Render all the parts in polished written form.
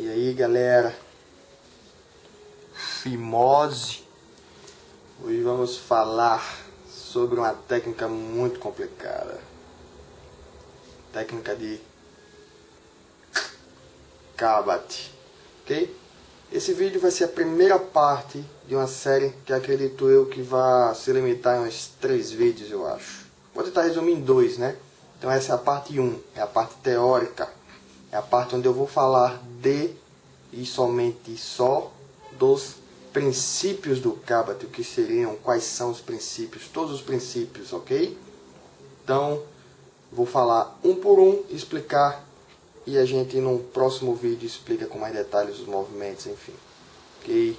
E aí galera, fimose. Hoje vamos falar sobre uma técnica muito complicada. Técnica de Kabat, ok? Esse vídeo vai ser a primeira parte de uma série que acredito eu que vai se limitar a uns 3 vídeos, eu acho. Vou tentar resumir em 2, né? Então essa é a parte 1, é a parte teórica. É a parte onde eu vou falar de e somente só dos princípios do Kabat, o que seriam, quais são os princípios, todos os princípios, ok? Então, vou falar um por um, explicar, e a gente no próximo vídeo explica com mais detalhes os movimentos, enfim. Ok?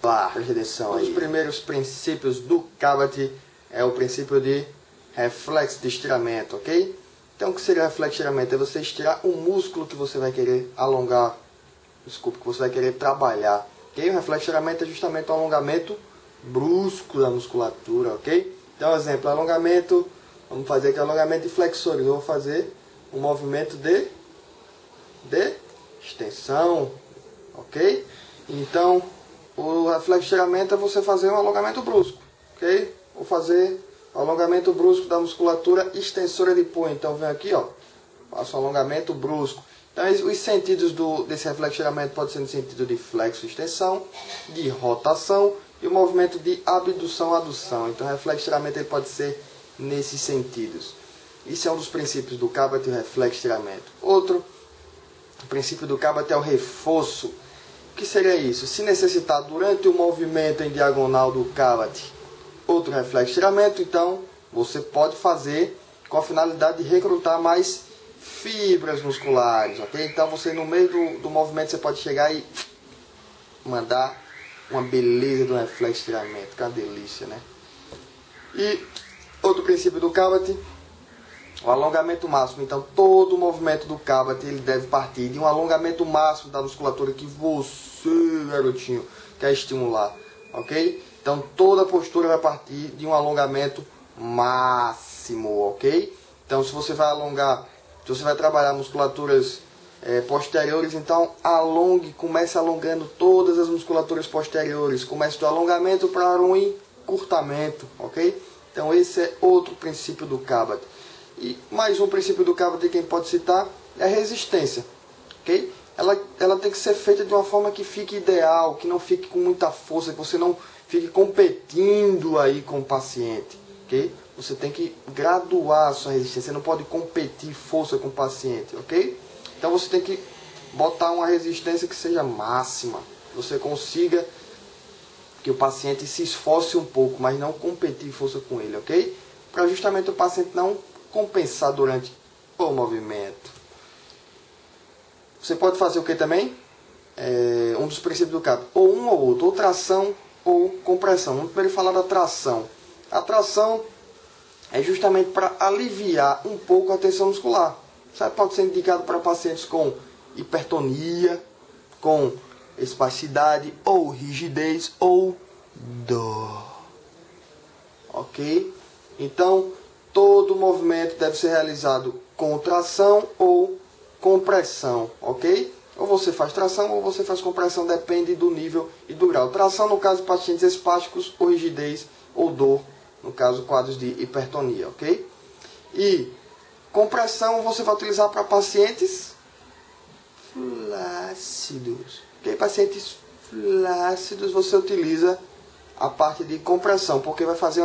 Lá, preste atenção aí. Os primeiros princípios do Kabat é o princípio de reflexo de estiramento, ok? Então, o que seria reflexo de estiramento? É você estirar o músculo que você vai querer alongar, desculpa, que você vai querer trabalhar. Ok? O reflexo de estiramento é justamente o alongamento brusco da musculatura, ok? Então, exemplo, alongamento, vamos fazer aqui alongamento de flexores. Eu vou fazer um movimento de extensão, ok? Então, o reflexo de estiramento é você fazer um alongamento brusco, ok? Vou fazer alongamento brusco da musculatura extensora de punho. Então, vem aqui, ó, faço um alongamento brusco. Então, os sentidos desse reflexo de estiramento podem ser no sentido de flexo e extensão, de rotação e o movimento de abdução e adução. Então, o reflexo de estiramento ele pode ser nesses sentidos. Isso é um dos princípios do Kabat, o reflexo de estiramento. Outro princípio do Kabat é o reforço. O que seria isso? Se necessitar durante o movimento em diagonal do Kabat outro reflexo de estiramento, então você pode fazer com a finalidade de recrutar mais fibras musculares, ok? Então você no meio do movimento você pode chegar e mandar uma beleza do reflexo de estiramento, que é uma delícia, né? E outro princípio do Kabat, o alongamento máximo. Então todo o movimento do Kabat ele deve partir de um alongamento máximo da musculatura que você, garotinho, quer estimular, ok? Então toda a postura vai partir de um alongamento máximo, ok? Então se você vai alongar, se você vai trabalhar musculaturas posteriores, então alongue, comece alongando todas as musculaturas posteriores, comece do alongamento para um encurtamento, ok? Então esse é outro princípio do Kabat. E mais um princípio do Kabat que a gente pode citar é a resistência, ok? Ela tem que ser feita de uma forma que fique ideal, que não fique com muita força, que você não fique competindo aí com o paciente, ok? Você tem que graduar a sua resistência, você não pode competir força com o paciente, ok? Então você tem que botar uma resistência que seja máxima, que você consiga que o paciente se esforce um pouco, mas não competir força com ele, ok? Para justamente o paciente não compensar durante o movimento. Você pode fazer o que também? Um dos princípios do Kabat, ou um ou outro, ou tração ou compressão. Vamos primeiro falar da tração. A tração é justamente para aliviar um pouco a tensão muscular. Isso pode ser indicado para pacientes com hipertonia, com espasticidade, ou rigidez, ou dor. Ok? Então, todo movimento deve ser realizado com tração ou compressão, ok? Ou você faz tração ou você faz compressão, depende do nível e do grau. Tração no caso de pacientes espásticos, ou rigidez, ou dor, no caso quadros de hipertonia, ok? E compressão você vai utilizar para pacientes flácidos, ok? Pacientes flácidos você utiliza a parte de compressão, porque vai fazer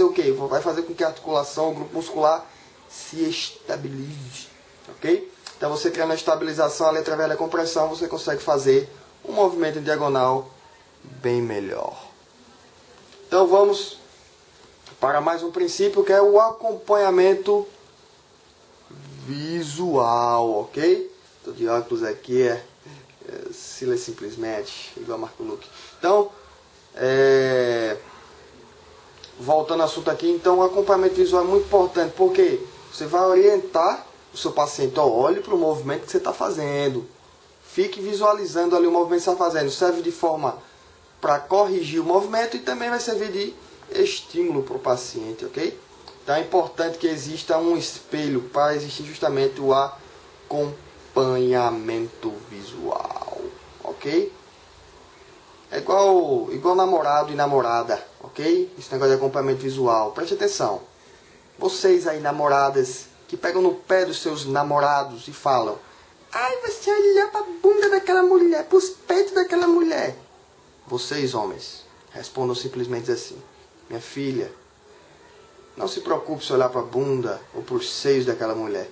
o quê? Vai fazer com que a articulação, o grupo muscular se estabilize, ok? Então você criando a estabilização ali através da compressão, você consegue fazer um movimento em diagonal bem melhor. Então vamos para mais um princípio que é o acompanhamento visual, ok? Estou de óculos aqui, simplesmente, igual a Marco Luque. Então, voltando ao assunto aqui, então o acompanhamento visual é muito importante, porque você vai orientar o seu paciente, olhe para o movimento que você está fazendo, fique visualizando ali o movimento que você está fazendo, serve de forma para corrigir o movimento e também vai servir de estímulo para o paciente, ok? Então é importante que exista um espelho para existir justamente o acompanhamento visual. visual, ok? É igual namorado e namorada, ok? Esse negócio de acompanhamento visual. Preste atenção. Vocês aí, namoradas, que pegam no pé dos seus namorados e falam: ai, você olhou pra bunda daquela mulher, pros peitos daquela mulher. Vocês, homens, respondam simplesmente assim: minha filha, não se preocupe se olhar pra bunda ou pros seios daquela mulher.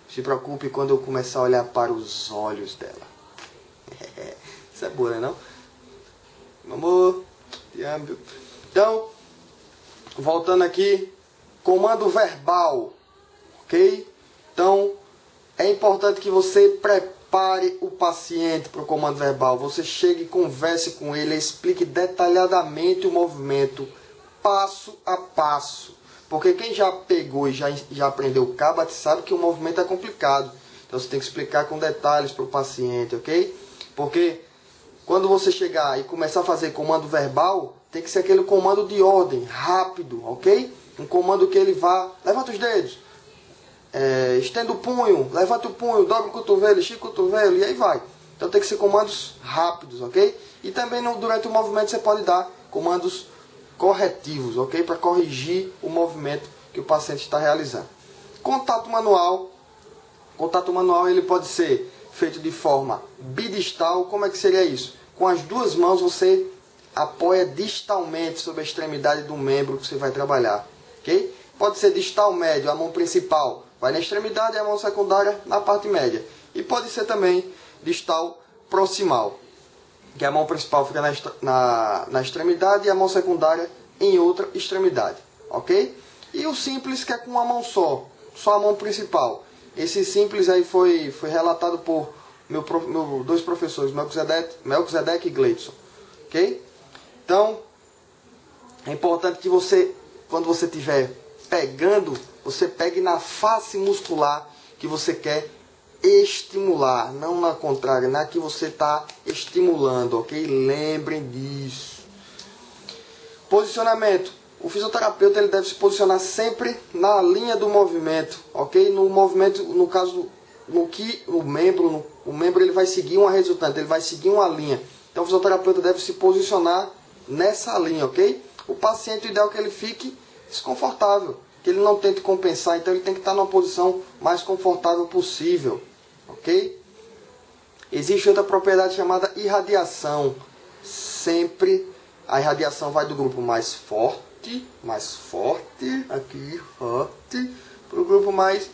Se preocupe quando eu começar a olhar para os olhos dela. Isso é boa, né, não? Meu amor, te amo, viu? Então, voltando aqui, comando verbal, ok? Então, é importante que você prepare o paciente para o comando verbal. Você chegue e converse com ele, explique detalhadamente o movimento, passo a passo. Porque quem já pegou e já aprendeu o Kabat sabe que o movimento é complicado. Então você tem que explicar com detalhes para o paciente, ok? Porque quando você chegar e começar a fazer comando verbal, tem que ser aquele comando de ordem, rápido, ok? Um comando que ele vá, levanta os dedos, estenda o punho, levanta o punho, dobra o cotovelo, estica o cotovelo, e aí vai. Então tem que ser comandos rápidos, ok? E também durante o movimento você pode dar comandos corretivos, ok? Para corrigir o movimento que o paciente está realizando. Contato manual. Contato manual ele pode ser feito de forma bidistal. Como é que seria isso? Com as duas mãos você apoia distalmente sobre a extremidade do membro que você vai trabalhar, ok? Pode ser distal médio, a mão principal vai na extremidade e a mão secundária na parte média. E pode ser também distal proximal, que a mão principal fica na extremidade e a mão secundária em outra extremidade, ok? E o simples, que é com uma mão só a mão principal. Esse simples aí foi relatado por meus dois professores, Melquisedeque e Gleidson, ok? Então, é importante que você, quando você estiver pegando, você pegue na face muscular que você quer estimular, não na contrária, na que você está estimulando, ok? Lembrem disso. Posicionamento. O fisioterapeuta ele deve se posicionar sempre na linha do movimento, ok? No movimento, no caso, no que o membro ele vai seguir uma resultante, ele vai seguir uma linha. Então o fisioterapeuta deve se posicionar nessa linha, ok? O paciente, o ideal é que ele fique desconfortável, que ele não tente compensar, então ele tem que estar numa posição mais confortável possível, ok? Existe outra propriedade chamada irradiação. Sempre a irradiação vai do grupo mais forte, aqui, forte, para o grupo mais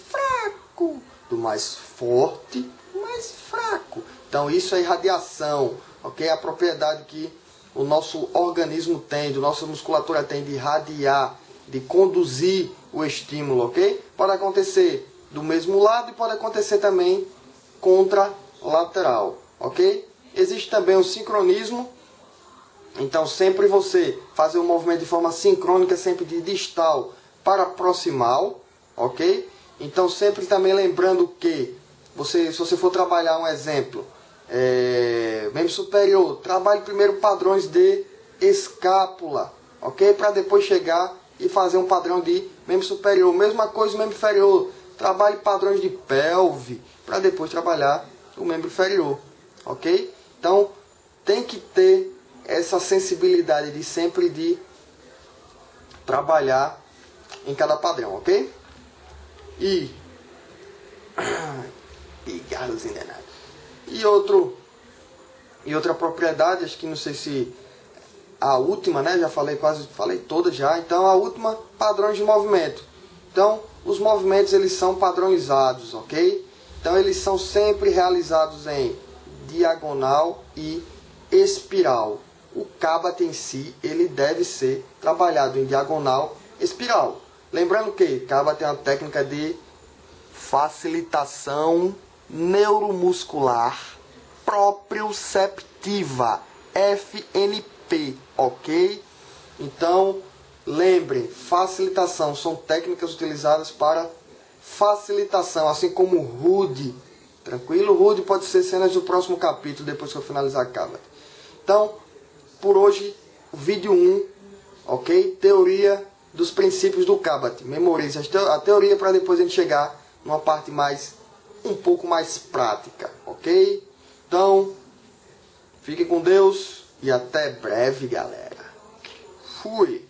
fraco, do mais forte, mais fraco. Então isso é irradiação, ok? A propriedade que o nosso organismo tem, a nossa musculatura tem de irradiar, de conduzir o estímulo, ok? Pode acontecer do mesmo lado e pode acontecer também contralateral, ok? Existe também o sincronismo. Então sempre você fazer um movimento de forma sincrônica, sempre de distal para proximal, ok? Então sempre também lembrando que se você for trabalhar um exemplo, membro superior, trabalhe primeiro padrões de escápula, ok? Para depois chegar e fazer um padrão de membro superior. Mesma coisa membro inferior, trabalhe padrões de pelve para depois trabalhar o membro inferior, ok? Então tem que ter essa sensibilidade de sempre de trabalhar em cada padrão, ok? E outra propriedade, acho que não sei se a última, né? Já falei todas já. Então a última, padrões de movimento. Então os movimentos eles são padronizados, ok? Então eles são sempre realizados em diagonal e espiral. O Kabat em si, ele deve ser trabalhado em diagonal, espiral. Lembrando que Kabat é uma técnica de facilitação neuromuscular proprioceptiva, FNP, ok? Então, lembrem, facilitação são técnicas utilizadas para facilitação, assim como Rude. Tranquilo? Rude pode ser cenas do próximo capítulo, depois que eu finalizar Kabat. Então, por hoje, o vídeo 1, ok? Teoria dos princípios do Kabat. Memorize a teoria para depois a gente chegar numa parte mais um pouco mais prática, ok? Então, fique com Deus e até breve, galera. Fui!